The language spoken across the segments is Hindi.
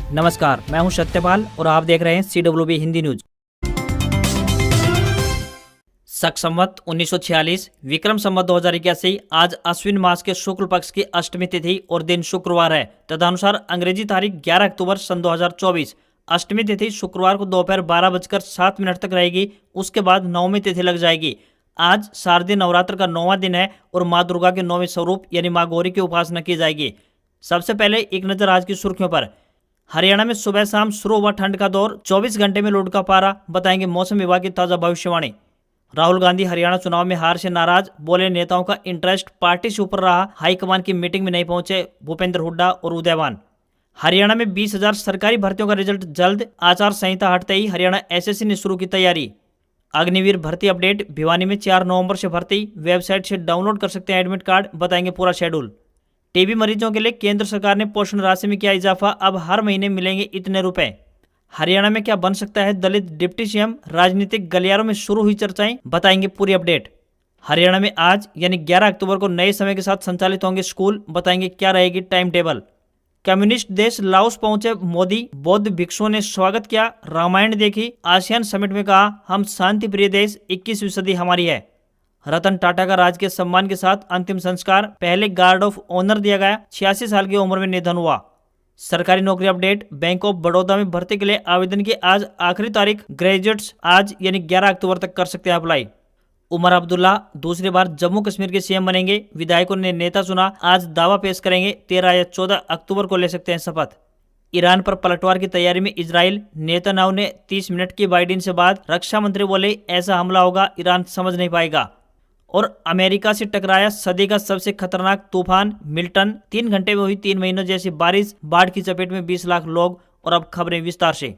नमस्कार, मैं हूं सत्यपाल और आप देख रहे हैं CWB हिंदी न्यूज। शक संवत 1946 विक्रम संवत 2081 आज अश्विन मास के शुक्ल पक्ष की अष्टमी तिथि और दिन शुक्रवार है। तदनुसार अंग्रेजी तारीख 11 अक्टूबर सन 2024। अष्टमी तिथि शुक्रवार को दोपहर 12:07 तक रहेगी। उसके बाद नवमी तिथि लग जाएगी। आज शारदीय नवरात्र का 9वां दिन है और माँ दुर्गा के 9वें स्वरूप यानी माँ गौरी की उपासना की जाएगी। सबसे पहले एक नजर आज की सुर्खियों पर। हरियाणा में सुबह शाम शुरू हुआ ठंड का दौर, 24 घंटे में लुढ़का पारा, बताएंगे मौसम विभाग की ताजा भविष्यवाणी। राहुल गांधी हरियाणा चुनाव में हार से नाराज, बोले नेताओं का इंटरेस्ट पार्टी से ऊपर रहा, हाईकमान की मीटिंग में नहीं पहुंचे भूपेंद्र हुड्डा और उदयवान। हरियाणा में 20,000 सरकारी भर्तियों का रिजल्ट जल्द, आचार संहिता हटते ही हरियाणा SSC ने शुरू की तैयारी। अग्निवीर भर्ती अपडेट, भिवानी में 4 नवंबर से भर्ती, वेबसाइट से डाउनलोड कर सकते हैं एडमिट कार्ड, बताएंगे पूरा शेड्यूल। टीबी मरीजों के लिए केंद्र सरकार ने पोषण राशि में किया इजाफा, अब हर महीने मिलेंगे इतने रुपए। हरियाणा में क्या बन सकता है दलित डिप्टी CM, राजनीतिक गलियारों में शुरू हुई चर्चाएं, बताएंगे पूरी अपडेट। हरियाणा में आज यानी 11 अक्टूबर को नए समय के साथ संचालित होंगे स्कूल, बताएंगे क्या रहेगी टाइम टेबल। कम्युनिस्ट देश लाओस पहुंचे मोदी, बौद्ध भिक्षुओं ने स्वागत किया, रामायण देखी, आसियान समिट में कहा हम शांति प्रिय देश, 21वीं सदी हमारी है। रतन टाटा का राजकीय सम्मान के साथ अंतिम संस्कार, पहले गार्ड ऑफ ऑनर दिया गया, 86 साल की उम्र में निधन हुआ। सरकारी नौकरी अपडेट, बैंक ऑफ बड़ौदा में भर्ती के लिए आवेदन की आज आखिरी तारीख, ग्रेजुएट्स आज यानी 11 अक्टूबर तक कर सकते हैं अप्लाई। उमर अब्दुल्ला दूसरी बार जम्मू कश्मीर के CM बनेंगे, विधायकों ने नेता चुना, आज दावा पेश करेंगे, 13 या 14 अक्टूबर को ले सकते हैं शपथ। ईरान पर पलटवार की तैयारी में इजराइल, नेतन्याहू ने 30 मिनट की बाइडेन से बात, रक्षा मंत्री बोले ऐसा हमला होगा ईरान समझ नहीं पाएगा। और अमेरिका से टकराया सदी का सबसे खतरनाक तूफान मिल्टन, 3 घंटे में हुई 3 महीनों जैसी बारिश, बाढ़ की चपेट में 20 लाख लोग। और अब खबरें विस्तार से।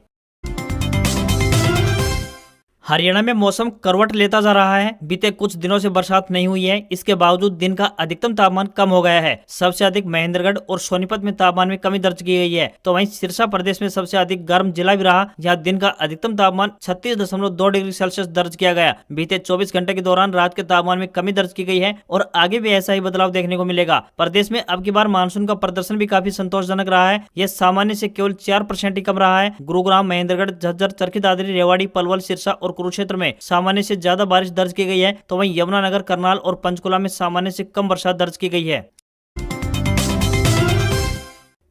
हरियाणा में मौसम करवट लेता जा रहा है। बीते कुछ दिनों से बरसात नहीं हुई है, इसके बावजूद दिन का अधिकतम तापमान कम हो गया है। सबसे अधिक महेंद्रगढ़ और सोनीपत में तापमान में कमी दर्ज की गई है, तो वहीं सिरसा प्रदेश में सबसे अधिक गर्म जिला भी रहा, जहां दिन का अधिकतम तापमान 36.2 डिग्री सेल्सियस दर्ज किया गया। बीते 24 घंटे के दौरान रात के तापमान में कमी दर्ज की गई है और आगे भी ऐसा ही बदलाव देखने को मिलेगा। प्रदेश में अब की बार मानसून का प्रदर्शन भी काफी संतोषजनक रहा है। यह सामान्य से केवल 4% ही कम रहा है। गुरुग्राम, महेंद्रगढ़, झज्जर, चरखी दादरी, रेवाड़ी, पलवल, सिरसा और कुरुक्षेत्र में सामान्य से ज्यादा बारिश दर्ज की गई है, तो वहीं यमुनानगर, करनाल और पंचकुला में सामान्य से कम बरसात दर्ज की गई है।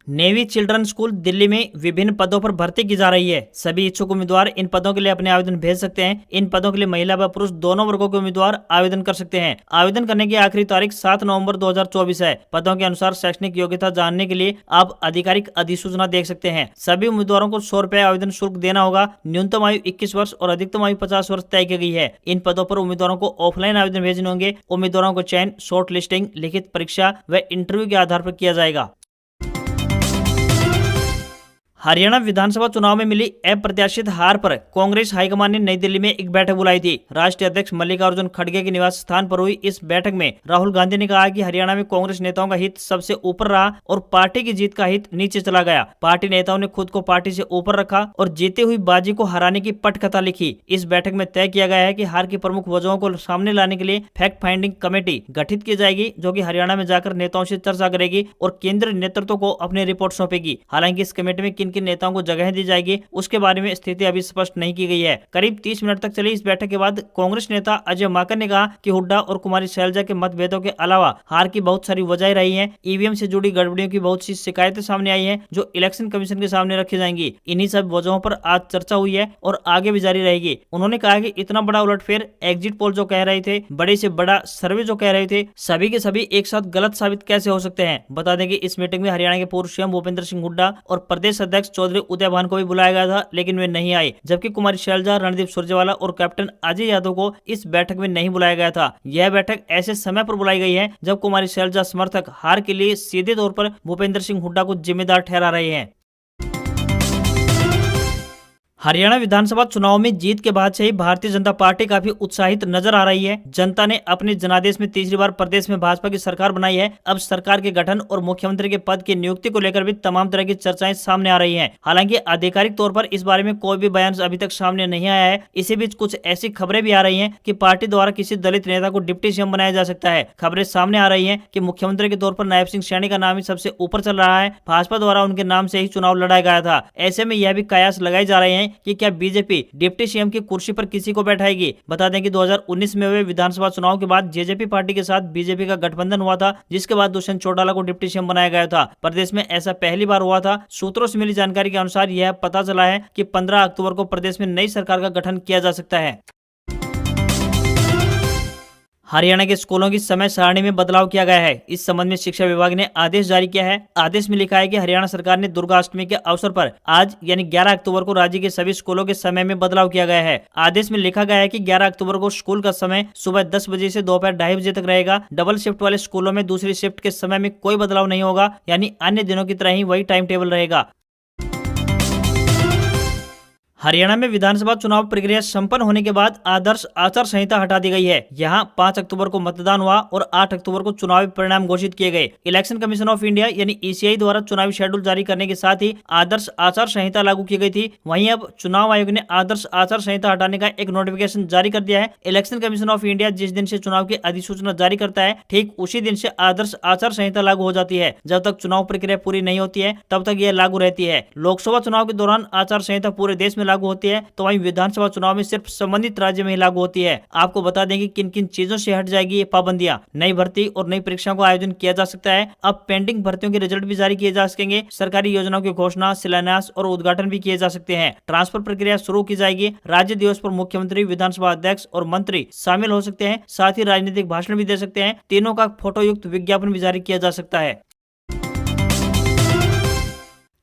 नेवी चिल्ड्रन स्कूल दिल्ली में विभिन्न पदों पर भर्ती की जा रही है। सभी इच्छुक उम्मीदवार इन पदों के लिए अपने आवेदन भेज सकते हैं। इन पदों के लिए महिला व पुरुष दोनों वर्गों के उम्मीदवार आवेदन कर सकते हैं। आवेदन करने की आखिरी तारीख 7 नवंबर 2024 है। पदों के अनुसार शैक्षणिक योग्यता जानने के लिए आप आधिकारिक अधिसूचना देख सकते हैं। सभी उम्मीदवारों को 100 रुपए आवेदन शुल्क देना होगा। न्यूनतम आयु 21 वर्ष और अधिकतम आयु 50 वर्ष तय की गई है। इन पदों पर उम्मीदवारों को ऑफलाइन आवेदन भेजने होंगे। उम्मीदवारों को चयन शॉर्ट लिस्टिंग, लिखित परीक्षा व इंटरव्यू के आधार पर किया जाएगा। हरियाणा विधानसभा चुनाव में मिली अप्रत्याशित हार पर कांग्रेस हाईकमान ने नई दिल्ली में एक बैठक बुलाई थी। राष्ट्रीय अध्यक्ष मल्लिकार्जुन खड़गे के निवास स्थान पर हुई इस बैठक में राहुल गांधी ने कहा कि हरियाणा में कांग्रेस नेताओं का हित सबसे ऊपर रहा और पार्टी की जीत का हित नीचे चला गया। पार्टी नेताओं ने खुद को पार्टी से ऊपर रखा और जीती हुई बाजी को हराने की पटकथा लिखी। इस बैठक में तय किया गया है कि हार की प्रमुख वजहों को सामने लाने के लिए फैक्ट फाइंडिंग कमेटी गठित की जाएगी, जो कि हरियाणा में जाकर नेताओं से चर्चा करेगी और केंद्रीय नेतृत्व को अपनी रिपोर्ट सौंपेगी। हालांकि इस कमेटी में किन नेताओं को जगह दी जाएगी उसके बारे में स्थिति अभी स्पष्ट नहीं की गई है। करीब 30 मिनट तक चली इस बैठक के बाद कांग्रेस नेता अजय माकन ने कहा कि हुड्डा और कुमारी शैलजा के मतभेदों के अलावा हार की बहुत सारी वजह रही हैं। ईवीएम से जुड़ी गड़बड़ियों की बहुत सी शिकायतें सामने आई हैं, जो इलेक्शन कमीशन के सामने रखी जाएंगी। इन्हीं सब वजहों पर आज चर्चा हुई है और आगे भी जारी रहेगी। उन्होंने कहा कि इतना बड़ा उलटफेर, एग्जिट पोल जो कह रहे थे, बड़े से बड़ा सर्वे जो कह रहे थे, सभी के सभी एक साथ गलत साबित कैसे हो सकते हैं। बता दें कि इस मीटिंग में हरियाणा के पूर्व CM भूपेंद्र सिंह हुड्डा और प्रदेश अध्यक्ष चौधरी उदयभान को भी बुलाया गया था, लेकिन वे नहीं आए। जबकि कुमारी शैलजा, रणदीप सुरजेवाला और कैप्टन अजय यादव को इस बैठक में नहीं बुलाया गया था। यह बैठक ऐसे समय पर बुलाई गई है जब कुमारी शैलजा समर्थक हार के लिए सीधे तौर पर भूपेंद्र सिंह हुड्डा को जिम्मेदार ठहरा रहे हैं। हरियाणा विधानसभा चुनाव में जीत के बाद से ही भारतीय जनता पार्टी काफी उत्साहित नजर आ रही है। जनता ने अपने जनादेश में तीसरी बार प्रदेश में भाजपा की सरकार बनाई है। अब सरकार के गठन और मुख्यमंत्री के पद की नियुक्ति को लेकर भी तमाम तरह की चर्चाएं सामने आ रही हैं। हालांकि आधिकारिक तौर पर इस बारे में कोई भी बयान अभी तक सामने नहीं आया है। इसी बीच कुछ ऐसी खबरें भी आ रही है कि पार्टी द्वारा किसी दलित नेता को डिप्टी सीएम बनाया जा सकता है। खबरें सामने आ रही है कि मुख्यमंत्री के तौर पर नायब सिंह सैनी का नाम ही सबसे ऊपर चल रहा है। भाजपा द्वारा उनके नाम से ही चुनाव लड़ाया गया था। ऐसे में यह भी कयास लगाए जा रहे हैं कि क्या बीजेपी डिप्टी सीएम की कुर्सी पर किसी को बैठाएगी। बता दें कि 2019 में हुए विधानसभा चुनाव के बाद जेजेपी पार्टी के साथ बीजेपी का गठबंधन हुआ था, जिसके बाद दुष्यंत चौटाला को डिप्टी सीएम बनाया गया था। प्रदेश में ऐसा पहली बार हुआ था। सूत्रों से मिली जानकारी के अनुसार यह पता चला है कि 15 अक्टूबर को प्रदेश में नई सरकार का गठन किया जा सकता है। हरियाणा के स्कूलों की समय सारणी में बदलाव किया गया है। इस संबंध में शिक्षा विभाग ने आदेश जारी किया है। आदेश में लिखा है कि हरियाणा सरकार ने दुर्गाष्टमी के अवसर पर आज यानी 11 अक्टूबर को राज्य के सभी स्कूलों के समय में बदलाव किया गया है। आदेश में लिखा गया है कि 11 अक्टूबर को स्कूल का समय सुबह 10 बजे से दोपहर 2:30 बजे तक रहेगा। डबल शिफ्ट वाले स्कूलों में दूसरी शिफ्ट के समय में कोई बदलाव नहीं होगा, यानी अन्य दिनों की तरह ही वही टाइम टेबल रहेगा। हरियाणा में विधानसभा चुनाव प्रक्रिया संपन्न होने के बाद आदर्श आचार संहिता हटा दी गई है। यहां 5 अक्टूबर को मतदान हुआ और 8 अक्टूबर को चुनावी परिणाम घोषित किए गए। इलेक्शन कमीशन ऑफ इंडिया यानी ईसीआई द्वारा चुनावी शेड्यूल जारी करने के साथ ही आदर्श आचार संहिता लागू की गई थी। वहीं अब चुनाव आयोग ने आदर्श आचार संहिता हटाने का एक नोटिफिकेशन जारी कर दिया है। इलेक्शन कमीशन ऑफ इंडिया जिस दिन से चुनाव की अधिसूचना जारी करता है, ठीक उसी दिन से आदर्श आचार संहिता लागू हो जाती है। जब तक चुनाव प्रक्रिया पूरी नहीं होती है तब तक यह लागू रहती है। लोकसभा चुनाव के दौरान आचार संहिता पूरे देश में लागू होती है, तो वहीं विधानसभा चुनाव में सिर्फ संबंधित राज्य में ही लागू होती है। आपको बता दें कि किन किन चीजों से हट जाएगी ये पाबंदियां। नई भर्ती और नई परीक्षाओं का आयोजन किया जा सकता है। अब पेंडिंग भर्तियों के रिजल्ट भी जारी किए जा सकेंगे। सरकारी योजनाओं की घोषणा, शिलान्यास और उद्घाटन भी किए जा सकते हैं। ट्रांसफर प्रक्रिया शुरू की जाएगी। राज्य दिवस पर मुख्यमंत्री, विधानसभा अध्यक्ष और मंत्री शामिल हो सकते हैं। साथ ही राजनीतिक भाषण भी दे सकते हैं। तीनों का फोटो युक्त विज्ञापन भी जारी किया जा सकता है।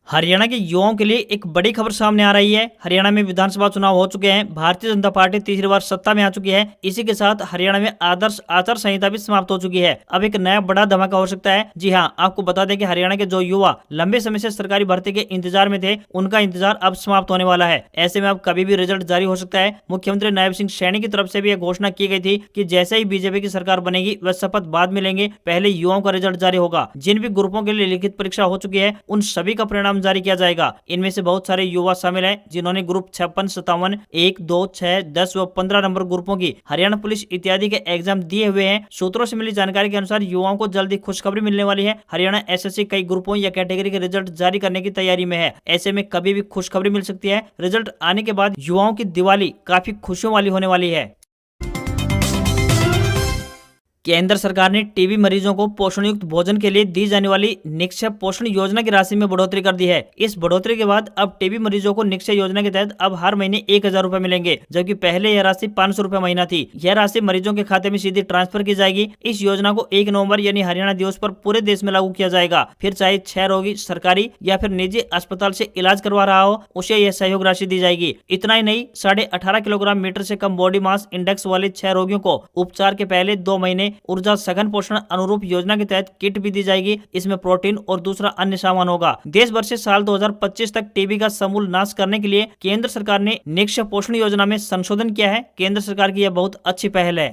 हरियाणा के युवाओं के लिए एक बड़ी खबर सामने आ रही है। हरियाणा में विधानसभा चुनाव हो चुके हैं। भारतीय जनता पार्टी तीसरी बार सत्ता में आ चुकी है। इसी के साथ हरियाणा में आदर्श आचार संहिता भी समाप्त हो चुकी है। अब एक नया बड़ा धमाका हो सकता है। जी हां, आपको बता दें कि हरियाणा के जो युवा लंबे समय से सरकारी भर्ती के इंतजार में थे, उनका इंतजार अब समाप्त होने वाला है। ऐसे में अब कभी भी रिजल्ट जारी हो सकता है। मुख्यमंत्री नायब सिंह सैनी की तरफ से भी यह घोषणा की गई थी कि जैसे ही बीजेपी की सरकार बनेगी वह शपथ बाद में लेंगे, पहले युवाओं का रिजल्ट जारी होगा। जिन भी ग्रुपों के लिए लिखित परीक्षा हो चुकी है, उन सभी का परिणाम जारी किया जाएगा। इनमें से बहुत सारे युवा शामिल हैं जिन्होंने ग्रुप 56, 57, 1, 2, 6, 10 व 15 नंबर ग्रुपों की हरियाणा पुलिस इत्यादि के एग्जाम दिए हुए हैं। सूत्रों से मिली जानकारी के अनुसार युवाओं को जल्दी खुशखबरी मिलने वाली है। हरियाणा एसएससी कई ग्रुपों या कैटेगरी के रिजल्ट जारी करने की तैयारी में है। ऐसे में कभी भी खुशखबरी मिल सकती है। रिजल्ट आने के बाद युवाओं की दिवाली काफी खुशियों वाली होने वाली है। केंद्र सरकार ने टीबी मरीजों को पोषण युक्त भोजन के लिए दी जाने वाली निक्षय पोषण योजना की राशि में बढ़ोतरी कर दी है। इस बढ़ोतरी के बाद अब टीबी मरीजों को निक्षय योजना के तहत अब हर महीने 1000 रुपए मिलेंगे, जबकि पहले यह राशि 500 रुपए महीना थी। यह राशि मरीजों के खाते में सीधे ट्रांसफर की जाएगी। इस योजना को 1 नवंबर यानी हरियाणा दिवस पर पूरे देश में लागू किया जाएगा। फिर चाहे 6 रोगी सरकारी या फिर निजी अस्पताल से इलाज करवा रहा हो, उसे यह सहयोग राशि दी जाएगी। इतना ही नहीं, 18.5 किलोग्राम मीटर से कम बॉडी मास इंडेक्स वाले 6 रोगियों को उपचार के पहले 2 महीने ऊर्जा सघन पोषण अनुरूप योजना के तहत किट भी दी जाएगी। इसमें प्रोटीन और दूसरा अन्य सामान होगा। देश भर से साल 2025 तक टीबी का समूल नाश करने के लिए केंद्र सरकार ने निक्षय पोषण योजना में संशोधन किया है। केंद्र सरकार की यह बहुत अच्छी पहल है।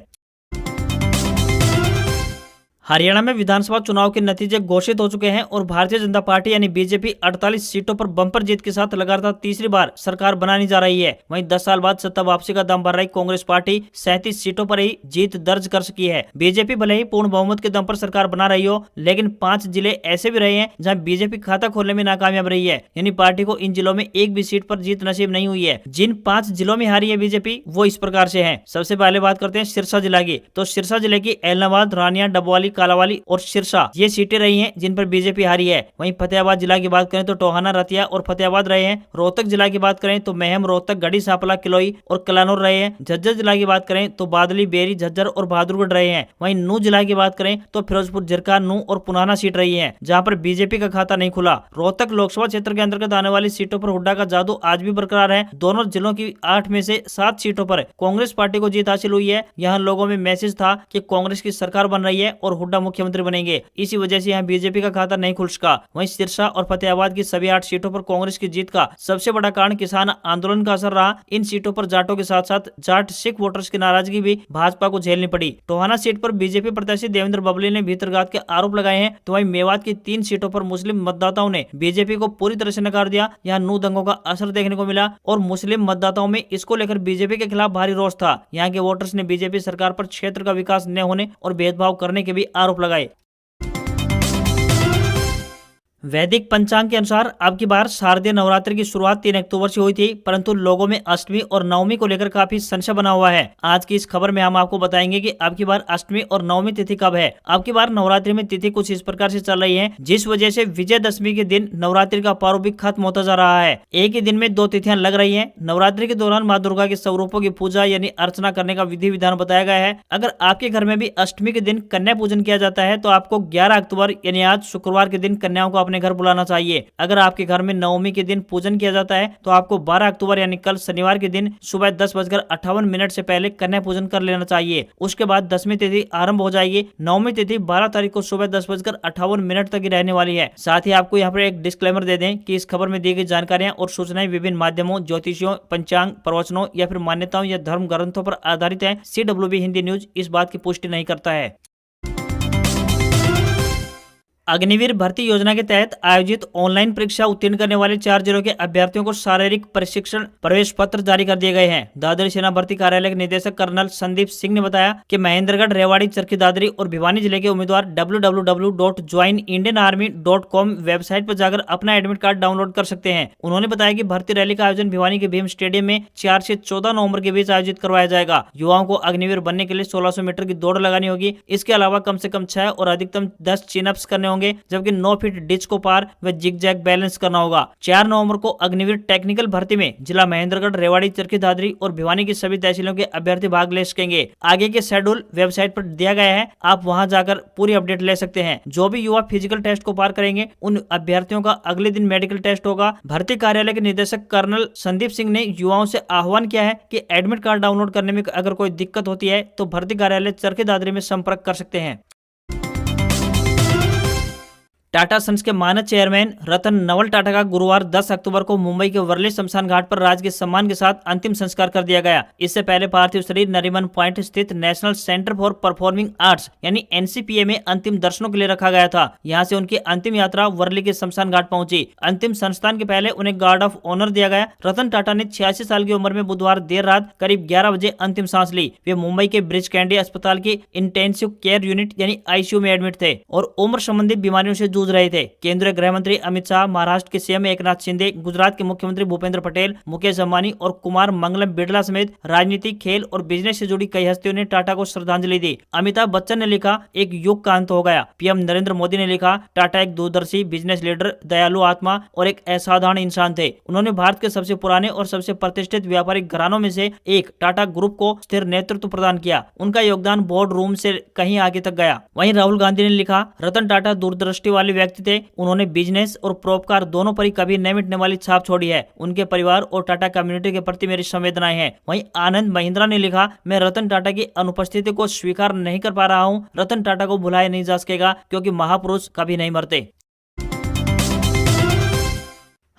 हरियाणा में विधानसभा चुनाव के नतीजे घोषित हो चुके हैं और भारतीय जनता पार्टी यानी बीजेपी 48 सीटों पर बम्पर जीत के साथ लगातार तीसरी बार सरकार बनाने जा रही है। वहीं 10 साल बाद सत्ता वापसी का दम भर रही कांग्रेस पार्टी 37 सीटों पर ही जीत दर्ज कर सकी है। बीजेपी भले ही पूर्ण बहुमत के दम पर सरकार बना रही हो, लेकिन 5 जिले ऐसे भी रहे हैं जहाँ बीजेपी खाता खोलने में नाकामयाब रही है, यानी पार्टी को इन जिलों में एक भी सीट पर जीत नसीब नहीं हुई है। जिन 5 जिलों में हारी है बीजेपी वो इस प्रकार से है। सबसे पहले बात करते हैं सिरसा जिला की। तो सिरसा जिले की एलनाबाद, रानिया, डबवाली, कालावाली और सिरसा ये सीटें रही हैं जिन पर बीजेपी हारी है। वहीं फतेहाबाद जिला की बात करें तो टोहाना, रतिया और फतेहाबाद रहे हैं। रोहतक जिला की बात करें तो महम, रोहतक, गढ़ी, सांपला, किलोई और कलानौर रहे हैं। झज्जर जिला की बात करें तो बादली, बेरी, झज्जर और बहादुरगढ़ रहे हैं। वहीं नूह जिला की बात करें तो फिरोजपुर, जिरका, नूह और पुनाना सीट रही है जहाँ पर बीजेपी का खाता नहीं खुला। रोहतक लोकसभा क्षेत्र के अंतर्गत आने वाली सीटों पर हुड्डा का जादू आज भी बरकरार है। दोनों जिलों की 8 में से 7 सीटों पर कांग्रेस पार्टी को जीत हासिल हुई है। यहाँ लोगों में मैसेज था कि कांग्रेस की सरकार बन रही है और हुड्डा हुड्डा मुख्यमंत्री बनेंगे। इसी वजह से यहाँ बीजेपी का खाता नहीं खुल सका। वहीं सिरसा और फतेहाबाद की सभी 8 सीटों पर कांग्रेस की जीत का सबसे बड़ा कारण किसान आंदोलन का असर रहा। इन सीटों पर जाटों के साथ साथ जाट सिख वोटर्स की नाराजगी भी भाजपा को झेलनी पड़ी। टोहाना सीट पर बीजेपी प्रत्याशी देवेंद्र बबली ने भीतरघात के आरोप लगाए हैं, तो वहीं मेवात की 3 सीटों पर मुस्लिम मतदाताओं ने बीजेपी को पूरी तरह से नकार दिया। यहाँ नू दंगों का असर देखने को मिला और मुस्लिम मतदाताओं में इसको लेकर बीजेपी के खिलाफ भारी रोष था। यहाँ के वोटर्स ने बीजेपी सरकार पर क्षेत्र का विकास न होने और भेदभाव करने के भी आरोप लगाए। वैदिक पंचांग के अनुसार अब की बार शारदीय नवरात्रि की शुरुआत 3 अक्टूबर से हुई थी, परंतु लोगों में अष्टमी और नवमी को लेकर काफी संशय बना हुआ है। आज की इस खबर में हम आपको बताएंगे कि अब की बार अष्टमी और नवमी तिथि कब है। अब की बार नवरात्रि में तिथि कुछ इस प्रकार से चल रही है, जिस वजह से विजयदशमी के दिन नवरात्रि का पर्व भी खत्म होता जा रहा है। एक ही दिन में 2 तिथियां लग रही है। नवरात्रि के दौरान माँ दुर्गा के स्वरूपों की पूजा यानी अर्चना करने का विधि विधान बताया गया है। अगर आपके घर में भी अष्टमी के दिन कन्या पूजन किया जाता है तो आपको 11 अक्टूबर यानी आज शुक्रवार के दिन कन्याओं को अपने घर बुलाना चाहिए। अगर आपके घर में नवमी के दिन पूजन किया जाता है तो आपको 12 अक्टूबर यानी कल शनिवार के दिन सुबह 10:58 से पहले कन्या पूजन कर लेना चाहिए। उसके बाद दसवीं तिथि आरंभ हो जाएगी। नवमी तिथि 12 तारीख को सुबह 10:58 तक ही रहने वाली है। साथ ही आपको यहाँ पर एक डिस्क्लेमर दे दें कि इस खबर में दी गई जानकारियां और सूचनाएं विभिन्न माध्यमों, ज्योतिषियों, पंचांग, प्रवचनों या फिर मान्यताओं या धर्म ग्रंथों पर आधारित है। CWB हिंदी न्यूज इस बात की पुष्टि नहीं करता है। अग्निवीर भर्ती योजना के तहत आयोजित ऑनलाइन परीक्षा उत्तीर्ण करने वाले 4 जिलों के अभ्यर्थियों को शारीरिक प्रशिक्षण प्रवेश पत्र जारी कर दिए गए हैं। दादरी सेना भर्ती कार्यालय के निदेशक कर्नल संदीप सिंह ने बताया कि महेंद्रगढ़, रेवाड़ी, चरखी दादरी और भिवानी जिले के उम्मीदवार www.joinindianarmy.com वेबसाइट पर जाकर अपना एडमिट कार्ड डाउनलोड कर सकते हैं। उन्होंने बताया कि भर्ती रैली का आयोजन भिवानी के भीम स्टेडियम में 4 से 14 नवंबर के बीच आयोजित करवाया जाएगा। युवाओं को अग्निवीर बनने के लिए 1600 मीटर की दौड़ लगानी होगी। इसके अलावा कम से कम 6 और अधिकतम 10 चिनअप्स करने होंगे, जबकि 9 फीट डिच को पार व जिग-जैग बैलेंस करना होगा। 4 नवंबर को अग्निवीर टेक्निकल भर्ती में जिला महेंद्रगढ़, रेवाड़ी, चरखी दादरी और भिवानी की सभी तहसीलों के अभ्यर्थी भाग ले सकेंगे। आगे के शेड्यूल वेबसाइट पर दिया गया है, आप वहां जाकर पूरी अपडेट ले सकते हैं। जो भी युवा फिजिकल टेस्ट को पार करेंगे उन अभ्यर्थियों का अगले दिन मेडिकल टेस्ट होगा। भर्ती कार्यालय के निदेशक कर्नल संदीप सिंह ने युवाओं से आह्वान किया है कि एडमिट कार्ड डाउनलोड करने में अगर कोई दिक्कत होती है तो भर्ती कार्यालय चरखी दादरी में संपर्क कर सकते हैं। टाटा सन्स के मानद चेयरमैन रतन नवल टाटा का गुरुवार 10 अक्टूबर को मुंबई के वर्ली शमशान घाट पर राजकीय सम्मान के साथ अंतिम संस्कार कर दिया गया। इससे पहले पार्थिव शरीर नरीमन पॉइंट स्थित national centre for performing arts यानी NCPA में अंतिम दर्शनों के लिए रखा गया था। यहां से उनकी अंतिम यात्रा वर्ली के शमशान घाट पहुंची। अंतिम संस्थान के पहले उन्हें गार्ड ऑफ ऑनर दिया गया। रतन टाटा ने 86 साल की उम्र में बुधवार देर रात करीब 11 बजे अंतिम सांस ली। वे मुंबई के ब्रिज कैंडी अस्पताल की इंटेंसिव केयर यूनिट यानी ICU में एडमिट थे और उम्र संबंधी बीमारियों से जूझ रहे थे। केंद्रीय गृह मंत्री अमित शाह, महाराष्ट्र के CM एकनाथ शिंदे, गुजरात के मुख्यमंत्री भूपेंद्र पटेल, मुकेश अंबानी और कुमार मंगलम बिड़ला समेत राजनीति, खेल और बिजनेस से जुड़ी कई हस्तियों ने टाटा को श्रद्धांजलि दी। अमिताभ बच्चन ने लिखा, एक युग का अंत हो गया। PM नरेंद्र मोदी ने लिखा, टाटा एक दूरदर्शी बिजनेस लीडर, दयालु आत्मा और एक असाधारण इंसान थे। उन्होंने भारत के सबसे पुराने और सबसे प्रतिष्ठित व्यापारिक घरानों में से एक टाटा ग्रुप को स्थिर नेतृत्व प्रदान किया। उनका योगदान बोर्ड रूम से कहीं आगे तक गया। वहीं राहुल गांधी ने लिखा, रतन टाटा दूरदृष्टि वाले व्यक्ति थे। उन्होंने बिजनेस और परोपकार दोनों पर ही कभी न मिटने वाली छाप छोड़ी है। उनके परिवार और टाटा कम्युनिटी के प्रति मेरी संवेदनाएं हैं। वहीं आनंद महिंद्रा ने लिखा, मैं रतन टाटा की अनुपस्थिति को स्वीकार नहीं कर पा रहा हूं। रतन टाटा को भुलाया नहीं जा सकेगा क्योंकि महापुरुष कभी नहीं मरते।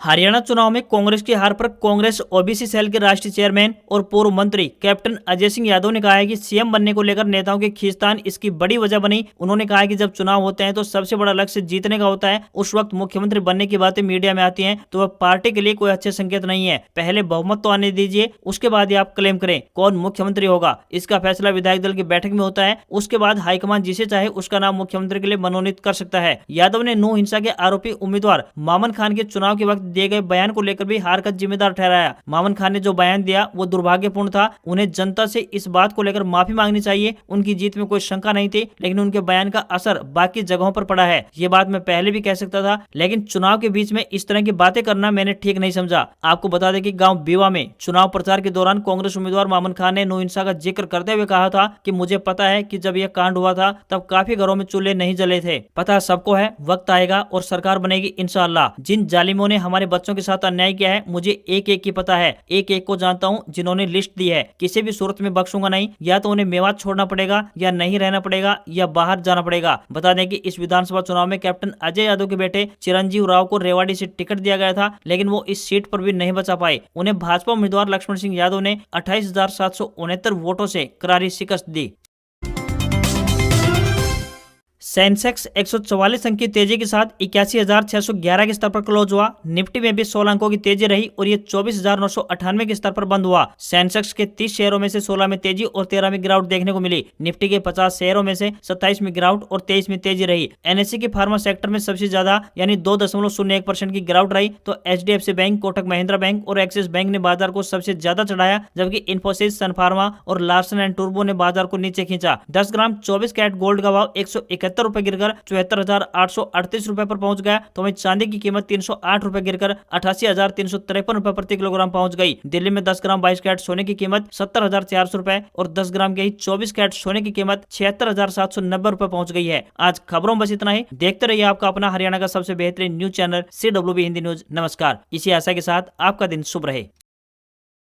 हरियाणा चुनाव में कांग्रेस की हार पर कांग्रेस OBC सेल के राष्ट्रीय चेयरमैन और पूर्व मंत्री कैप्टन अजय सिंह यादव ने कहा है कि CM बनने को लेकर नेताओं की खींचतान इसकी बड़ी वजह बनी। उन्होंने कहा है कि जब चुनाव होते हैं तो सबसे बड़ा लक्ष्य जीतने का होता है। उस वक्त मुख्यमंत्री बनने की बातें मीडिया में आती हैं तो वह पार्टी के लिए कोई अच्छे संकेत नहीं है। पहले बहुमत तो आने दीजिए, उसके बाद ही आप क्लेम करें कौन मुख्यमंत्री होगा। इसका फैसला विधायक दल की बैठक में होता है। उसके बाद हाईकमान जिसे चाहे उसका नाम मुख्यमंत्री के लिए मनोनीत कर सकता है। यादव ने नू हिंसा के आरोपी उम्मीदवार मामन खान के चुनाव के वक्त दिए गए बयान को लेकर भी हार का जिम्मेदार ठहराया। मामन खान ने जो बयान दिया वो दुर्भाग्यपूर्ण था। उन्हें जनता से इस बात को लेकर माफी मांगनी चाहिए। उनकी जीत में कोई शंका नहीं थी, लेकिन उनके बयान का असर बाकी जगहों पर पड़ा है। ये बात मैं पहले भी कह सकता था, लेकिन चुनाव के बीच में इस तरह की बातें करना मैंने ठीक नहीं समझा। आपको बता दें कि गांव बीवा में चुनाव प्रचार के दौरान कांग्रेस उम्मीदवार मामन खान ने नू हिंसा का जिक्र करते हुए कहा था कि मुझे पता है कि जब यह कांड हुआ था तब काफी घरों में चूल्हे नहीं जले थे। पता सबको है, वक्त आएगा और सरकार बनेगी इंशाअल्लाह। जिन जालिमों ने हमारी हमारे बच्चों के साथ अन्याय किया है, मुझे एक एक की पता है, एक एक को जानता हूँ जिन्होंने लिस्ट दी है। किसी भी सूरत में बख्शूंगा नहीं, या तो उन्हें मेवात छोड़ना पड़ेगा, या नहीं रहना पड़ेगा, या बाहर जाना पड़ेगा। बता दें कि इस विधानसभा चुनाव में कैप्टन अजय यादव के बेटे चिरंजीव राव को रेवाड़ी से टिकट दिया गया था, लेकिन वो इस सीट पर भी नहीं बचा पाए। उन्हें भाजपा उम्मीदवार लक्ष्मण सिंह यादव ने 28,769 वोटों से करारी शिकस्त दी। सेंसेक्स 144 अंक की तेजी के साथ 81,611 के स्तर पर क्लोज हुआ। निफ्टी में भी 16 अंकों की तेजी रही और ये 24,998 के स्तर पर बंद हुआ। सेंसेक्स के 30 शेयरों में से 16 में तेजी और 13 में गिरावट देखने को मिली। निफ्टी के 50 शेयरों में से 27 में गिरावट और 23 में तेजी रही। एनएससी के फार्मा सेक्टर में सबसे ज्यादा यानी 2.01% की गिरावट रही, तो HDFC bank, Kotak Mahindra bank और एक्सिस बैंक ने बाजार को सबसे ज्यादा चढ़ाया, जबकि इन्फोसिस, सन फार्मा और लार्सन एंड टूर्बो ने बाजार को नीचे खींचा। 10 ग्राम 24 कैरेट गोल्ड का भाव 171 रुपए गिरकर 74,838 रुपए पर पहुंच गया। तो वहीं चांदी की कीमत 308 रुपए गिरकर 88,353 रुपए प्रति किलोग्राम पहुंच गई। दिल्ली में 10 ग्राम 22 कैरेट सोने की कीमत 70,400 रुपए और 10 ग्राम के ही 24 कैरेट सोने की कीमत 76,790 रुपए पहुंच गई है। आज खबरों में बस इतना ही। देखते रहिए आपका अपना हरियाणा का सबसे बेहतरीन news channel CWB Hindi news. नमस्कार। इसी आशा के साथ आपका दिन शुभ रहे।